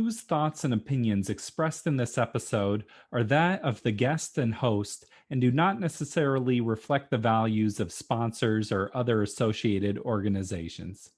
Views, thoughts, and opinions expressed in this episode are that of the guest and host and do not necessarily reflect the values of sponsors or other associated organizations.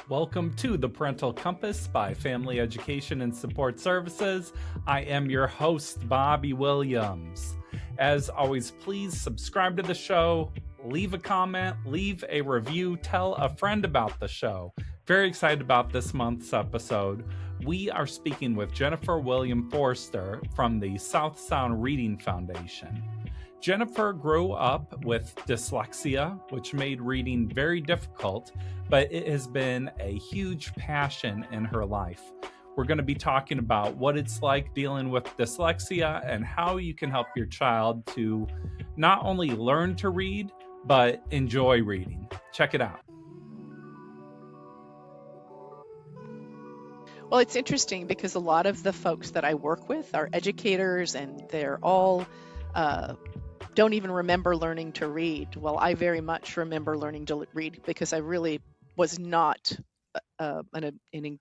Welcome to the Parental Compass by Family Education and Support Services. I am your host, Bobby Williams. As always, please subscribe to the show, leave a comment, leave a review, tell a friend about the show. Very excited about this month's episode. We are speaking with Jennifer William Forrester from the South Sound Reading Foundation. Jennifer grew up with dyslexia, which made reading very difficult, but it has been a huge passion in her life. We're going to be talking about what it's like dealing with dyslexia and how you can help your child to not only learn to read, but enjoy reading. Check it out. Well, it's interesting because a lot of the folks that I work with are educators and they're all don't even remember learning to read. Well, I very much remember learning to read because I really was not an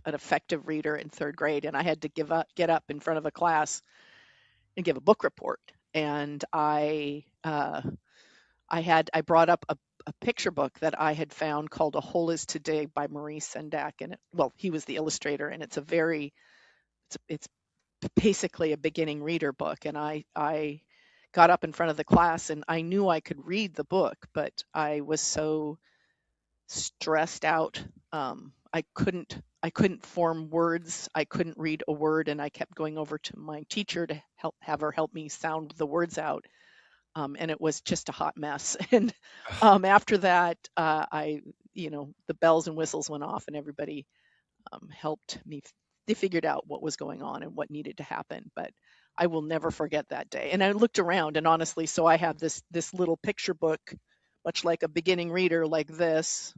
effective reader in third grade, and I had to get up in front of a class and give a book report. And I brought up a picture book that I had found called A Hole Is to Dig by Maurice Sendak, and he was the illustrator, and it's basically a beginning reader book. And I got up in front of the class and I knew I could read the book, but I was so stressed out. I couldn't form words. I couldn't read a word, and I kept going over to my teacher to have her help me sound the words out. And it was just a hot mess. And after that, the bells and whistles went off, and everybody helped me. They figured out what was going on and what needed to happen. But I will never forget that day. And I looked around, and honestly, so I have this little picture book, much like a beginning reader, like this,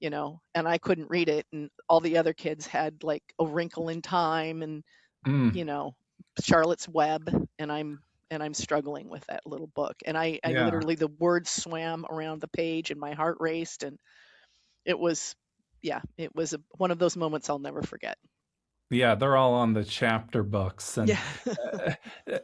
and I couldn't read it, and all the other kids had like A Wrinkle in Time and Charlotte's Web, and I'm struggling with that little book. And I literally, the words swam around the page and my heart raced, and it was one of those moments I'll never forget. Yeah, they're all on the chapter books. And Yeah.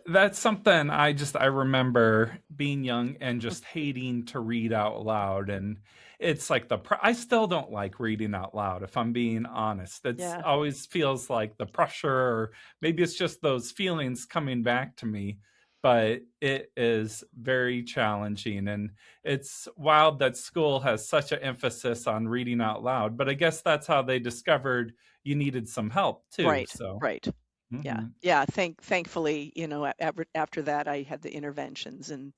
that's something I remember being young and just hating to read out loud. And it's like I still don't like reading out loud, if I'm being honest. It's Yeah. always feels like the pressure, or maybe it's just those feelings coming back to me. But it is very challenging. And it's wild that school has such an emphasis on reading out loud. But I guess that's how they discovered you needed some help too. Right. So, Right. Yeah. mhm. Yeah. Thankfully, after that, I had the interventions, and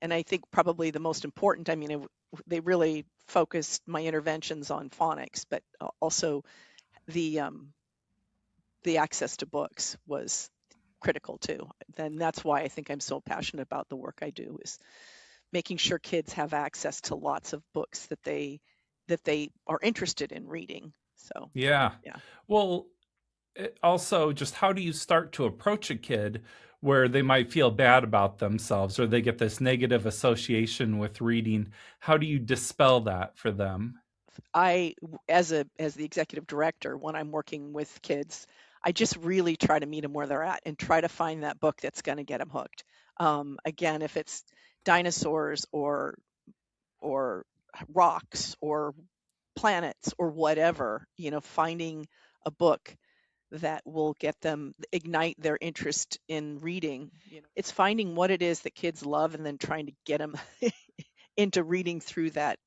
I think probably the most important. I mean, they really focused my interventions on phonics, but also the access to books was critical too. And that's why I think I'm so passionate about the work I do, is making sure kids have access to lots of books that they are interested in reading. So Yeah. yeah. Well, also, just how do you start to approach a kid where they might feel bad about themselves or they get this negative association with reading? How do you dispel that for them? As the executive director, when I'm working with kids, I just really try to meet them where they're at and try to find that book that's going to get them hooked. Again, if it's dinosaurs or rocks or planets or whatever, finding a book that will get them, ignite their interest in reading. It's finding what it is that kids love and then trying to get them into reading through that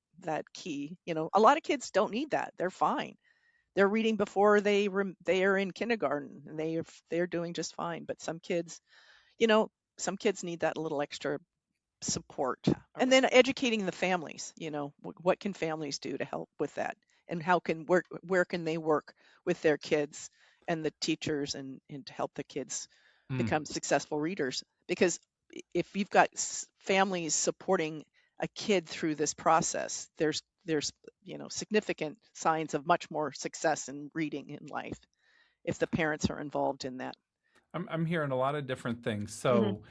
key. A lot of kids don't need that. They're fine. They're reading before they are in kindergarten, and they're doing just fine. But some kids, need that little extra support. And then educating the families, what can families do to help with that, and where can they work with their kids and the teachers, and to help the kids Mm. become successful readers. Because if you've got families supporting a kid through this process, there's significant signs of much more success in reading in life. if the parents are involved in that. I'm hearing a lot of different things. Hmm. So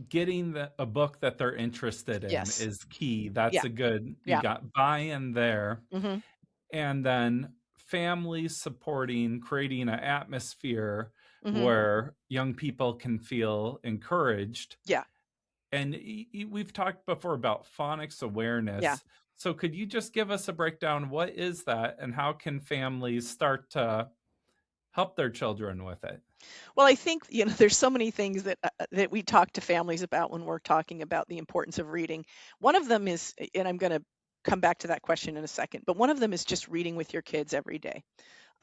getting a book that they're interested in Yes. is key. That's Yeah. a good, you Yeah. got buy-in there. Hmm. And then families supporting, creating an atmosphere Hmm. where young people can feel encouraged. Yeah. And we've talked before about phonics Yeah. awareness. So could you just give us a breakdown? What is that, and how can families start to help their children with it? Well, I think, there's so many things that we talk to families about when we're talking about the importance of reading. One of them is, and I'm going to come back to that question in a second, but one of them is just reading with your kids every day.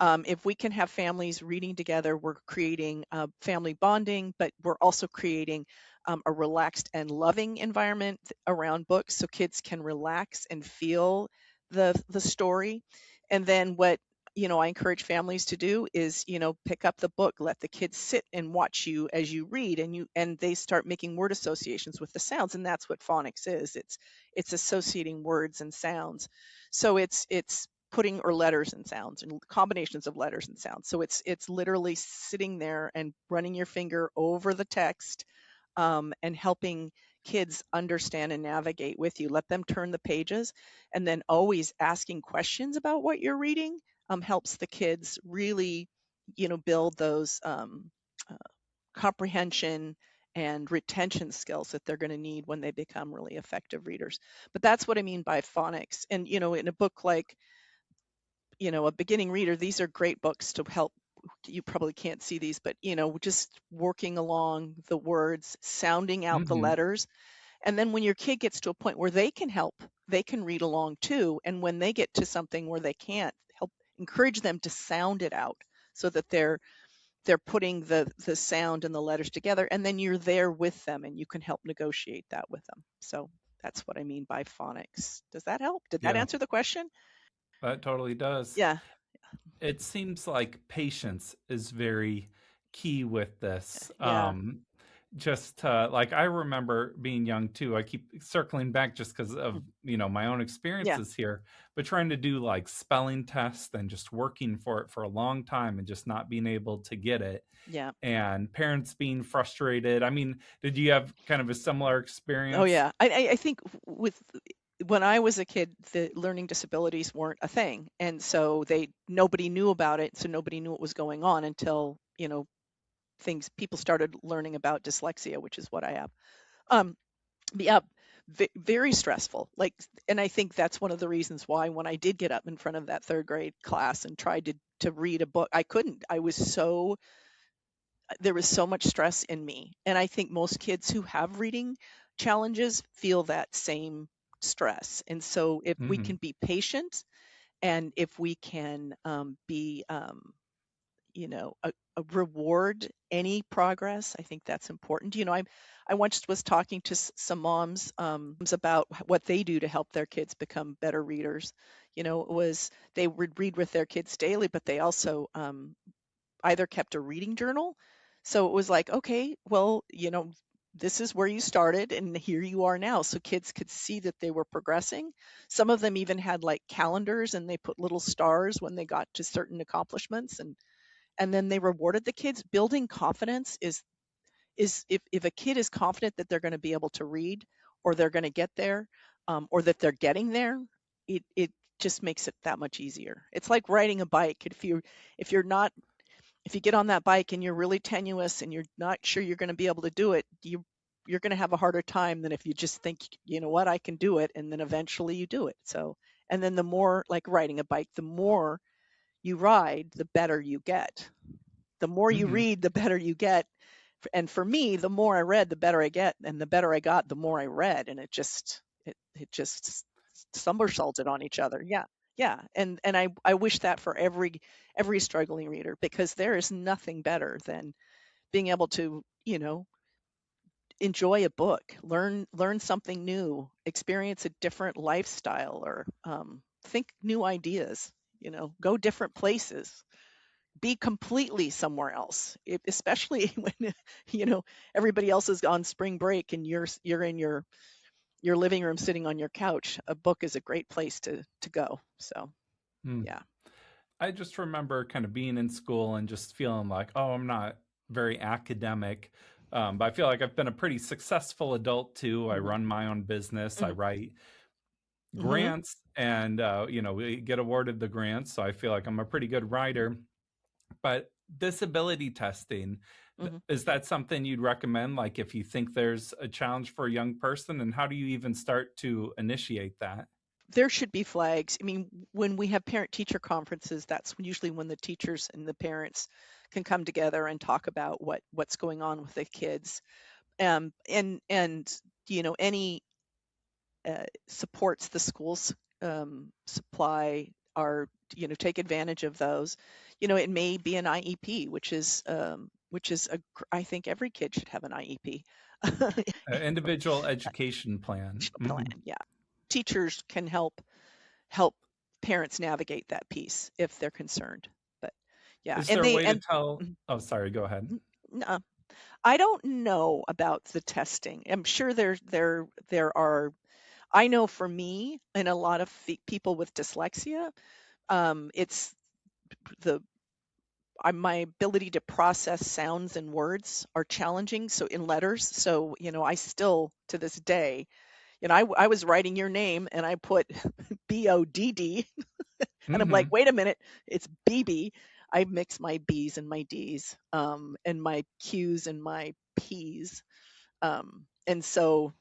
If we can have families reading together, we're creating family bonding, but we're also creating a relaxed and loving environment around books so kids can relax and feel the story. And then what I encourage families to do is pick up the book, let the kids sit and watch you as you read, and they start making word associations with the sounds, and that's what phonics is. It's associating words and sounds. So it's putting or letters and sounds and combinations of letters and sounds. So it's literally sitting there and running your finger over the text, and helping kids understand and navigate with you. Let them turn the pages, and then always asking questions about what you're reading helps the kids really, build those uh, comprehension and retention skills that they're going to need when they become really effective readers. But that's what I mean by phonics. And in a book like a beginning reader, these are great books to help. You probably can't see these, but just working along the words, sounding out the Hmm. letters. And then when your kid gets to a point where they can help, they can read along too. And when they get to something where they can't, help encourage them to sound it out so that they're putting the sound and the letters together, and then you're there with them and you can help negotiate that with them. So that's what I mean by phonics. Does that help? Did that Yeah, answer the question? that totally does. Yeah. It seems like patience is very key with this. Yeah. Just like I remember being young too. I keep circling back just because of Mm. my own Yeah. experiences here, but trying to do like spelling tests and just working for it for a long time and just not being able to get it, Yeah. and parents being frustrated. I mean, did you have kind of a similar Oh experience? yeah. I think with when I was a kid, the learning disabilities weren't a thing, and so they nobody knew about it, so nobody knew what was going on until things people started learning about dyslexia, which is what I have. Um, yeah, very stressful. Like, and I think that's one of the reasons why when I did get up in front of that third grade class and tried to read a book, I couldn't. I was so there was so much stress in me. And I think most kids who have reading challenges feel that same stress. And so if we Hmm. can be patient and if we can be, a reward any progress, I think that's important. I once was talking to some moms about what they do to help their kids become better readers. It was they would read with their kids daily, but they also either kept a reading journal. So it was like, okay, well, this is where you started and here you are now. So kids could see that they were progressing. Some of them even had like calendars and they put little stars when they got to certain accomplishments, and then they rewarded the kids. Building confidence is if a kid is confident that they're going to be able to read or they're going to get there, or that they're getting there, it just makes it that much easier. It's like riding a bike. If you're not if you get on that bike and you're really tenuous and you're not sure you're going to be able to do it, you're going to have a harder time than if you just think, you know what, I can do it, and then eventually you do it. So, and then the more, like riding a bike, the more you ride, the better you get. The more you Hmm. read, the better you get. And for me, the more I read, the better I get, and the better I got, the more I read, and it just somersaulted on each other. Yeah. Yeah. And I wish that for every struggling reader, because there is nothing better than being able to, enjoy a book, learn something new, experience a different lifestyle, or think new ideas, go different places, be completely somewhere else. Especially when you know everybody else is on spring break and you're in your living room sitting on your couch. A book is a great place to go. So, yeah. I just remember kind of being in school and just feeling like, oh, I'm not very academic. But I feel like I've been a pretty successful adult too. I Hmm. run my own business. I Hmm. write Hmm. grants, and we get awarded the grants, so I feel like I'm a pretty good writer. But disability testing, Hmm. is that something you'd recommend? Like, if you think there's a challenge for a young person, and how do you even start to initiate that? There should be flags. I mean, when we have parent-teacher conferences, that's usually when the teachers and the parents can come together and talk about what's going on with the kids. And any supports the schools supply are, take advantage of those. It may be an IEP, which is I think every kid should have an IEP. Individual education plan. Plan, Hmm. yeah. Teachers can help parents navigate that piece if they're concerned. But yeah, Is and there a they way to and tell? mm, Oh, sorry, go ahead. uh, I don't know about the testing. I'm sure there are. I know for me and a lot of people with dyslexia, it's the my ability to process sounds and words are challenging. So in letters, so I still to this day, I was writing your name and I put BODD. And I'm like, Hmm. wait a minute, it's BB. I mix my B's and my D's, and my Q's and my P's. And so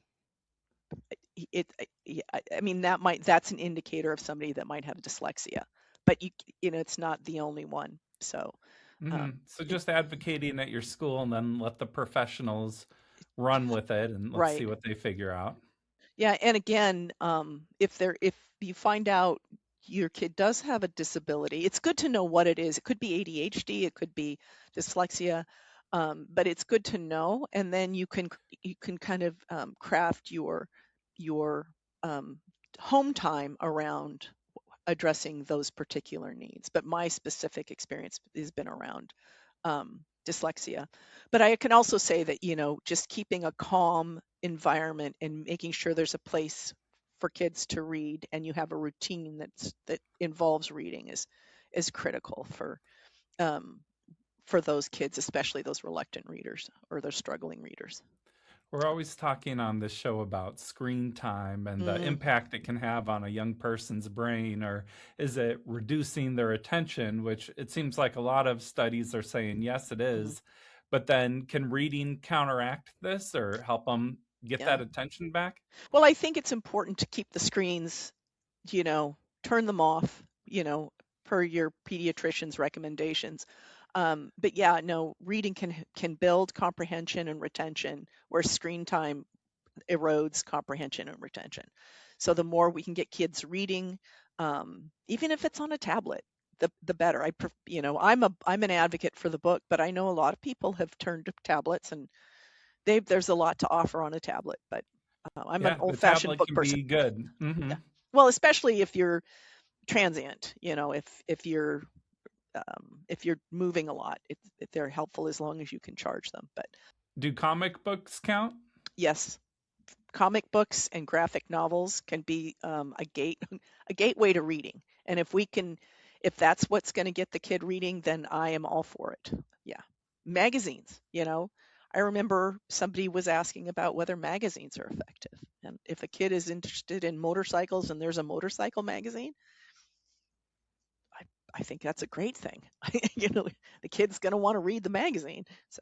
I mean, that's an indicator of somebody that might have dyslexia, but it's not the only one. So, Hmm. um, So it, just advocating at your school, and then let the professionals run with it, and let's see right. what they figure out. Yeah, and again, if you find out your kid does have a disability, it's good to know what it is. It could be ADHD, it could be dyslexia, but it's good to know, and then you can kind of craft your um, home time around addressing those particular needs. But my specific experience has been around dyslexia. But I can also say that, just keeping a calm environment and making sure there's a place for kids to read and you have a routine that involves reading is critical um, for those kids, especially those reluctant readers or those struggling readers. We're always talking on this show about screen time and the Mm-hmm. impact it can have on a young person's brain, or is it reducing their attention, which it seems like a lot of studies are saying, yes, it Mm-hmm. is. But then can reading counteract this or help them get Yeah. that attention back? Well, I think it's important to keep the screens, turn them off, per your pediatrician's recommendations. But yeah, no, reading can build comprehension and retention, where screen time erodes comprehension and retention. So the more we can get kids reading, even if it's on a tablet, the better. I'm an advocate for the book, but I know a lot of people have turned to tablets, and there's a lot to offer on a tablet. But I'm an Yeah, the old-fashioned tablet book can person. be good. Hmm. Yeah. Well, especially if you're transient, if you're moving a lot, if they're helpful as long as you can charge them. But Do comic books count? yes, comic books and graphic novels can be a gateway to reading. And if that's what's going to get the kid reading, then I am all for it. Yeah, magazines. I remember somebody was asking about whether magazines are effective, and if a kid is interested in motorcycles and there's a motorcycle magazine, I, I think that's a great thing. The kid's going to want to read the magazine. So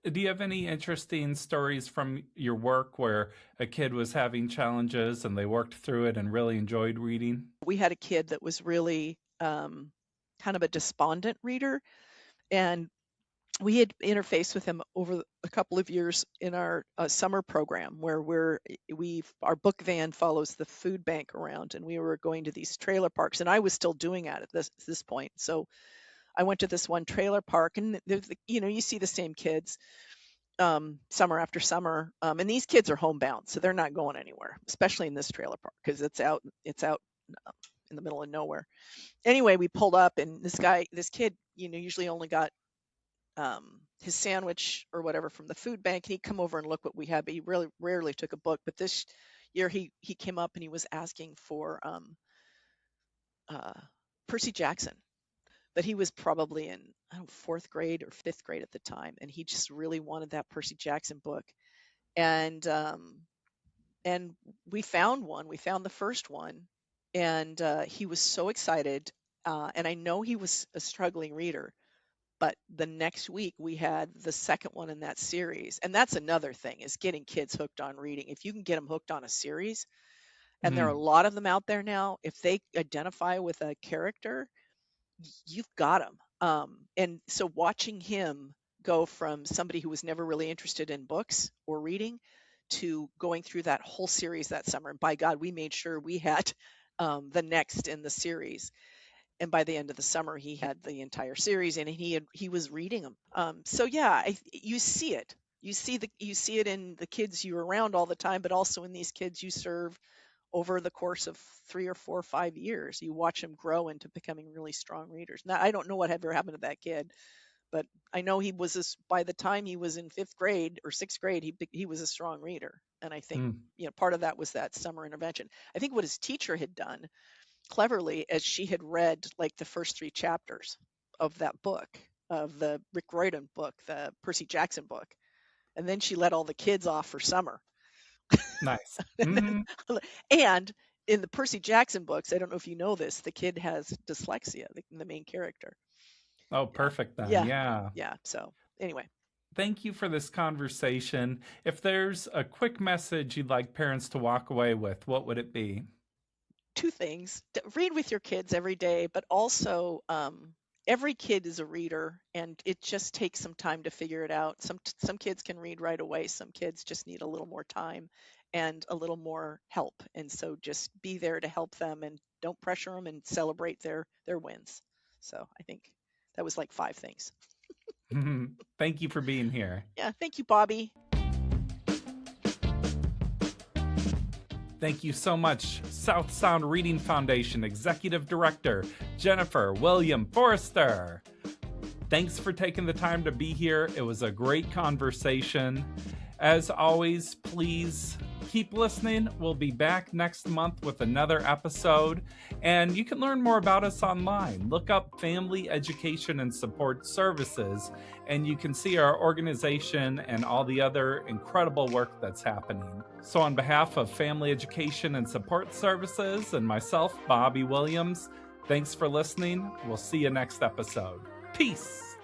Do you have any interesting stories from your work where a kid was having challenges and they worked through it and really enjoyed reading? we had a kid that was really kind of a despondent reader, and we had interfaced with him over a couple of years in our summer program where our book van follows the food bank around, and we were going to these trailer parks, and I was still doing it at this point. So I went to this one trailer park, and you see the same kids summer after summer, and these kids are homebound, so they're not going anywhere, especially in this trailer park because it's out in the middle of nowhere. Anyway, we pulled up, and this kid, usually only got his sandwich or whatever from the food bank, and he'd come over and look what we had, but he really rarely took a book. But this year he came up and he was asking for uh, Percy Jackson, but he was probably in, I don't know, fourth grade or fifth grade at the time, and he just really wanted that Percy Jackson book. And and we found one. We found the first one, and he was so excited. And I know he was a struggling reader, but the next week we had the second one in that series. And that's another thing, is getting kids hooked on reading. If you can get them hooked on a series, and there are a Mm, lot of them out there now, if they identify with a character, you've got them. And so watching him go from somebody who was never really interested in books or reading to going through that whole series that summer. And by God, we made sure we had the next in the series. And by the end of the summer, he had the entire series, and he was reading them. So yeah, you see it. You see it in the kids you're around all the time, but also in these kids you serve over the course of 3 or 4 or 5 years. You watch them grow into becoming really strong readers. Now, I don't know what ever happened to that kid, but I know he was by the time he was in 5th grade or 6th grade, he was a strong reader. And I think, mm. part of that was that summer intervention. I think what his teacher had done cleverly, as she had read like the first 3 chapters of that book, of the Rick Riordan book, the Percy Jackson book, and then she let all the kids off for summer. Nice. and Hmm. then, and in the Percy Jackson books, I don't know if you know this, the kid has dyslexia, the main character. Oh, Yeah. perfect then. Yeah. Yeah. Yeah. So anyway, Thank you for this conversation. If there's a quick message you'd like parents to walk away with, what would it be? 2 things. Read with your kids every day, but also every kid is a reader, and it just takes some time to figure it out. Some kids can read right away. Some kids just need a little more time and a little more help. And so just be there to help them, and don't pressure them, and celebrate their wins. So I think that was like 5 things. Thank you for being here. Yeah, thank you, Bobby. Thank you so much, South Sound Reading Foundation Executive Director Jennifer William Forrester. Thanks for taking the time to be here. It was a great conversation. As always, please keep listening. We'll be back next month with another episode. And you can learn more about us online. Look up Family Education and Support Services, and you can see our organization and all the other incredible work that's happening. So on behalf of Family Education and Support Services and myself, Bobby Williams, thanks for listening. We'll see you next episode. Peace.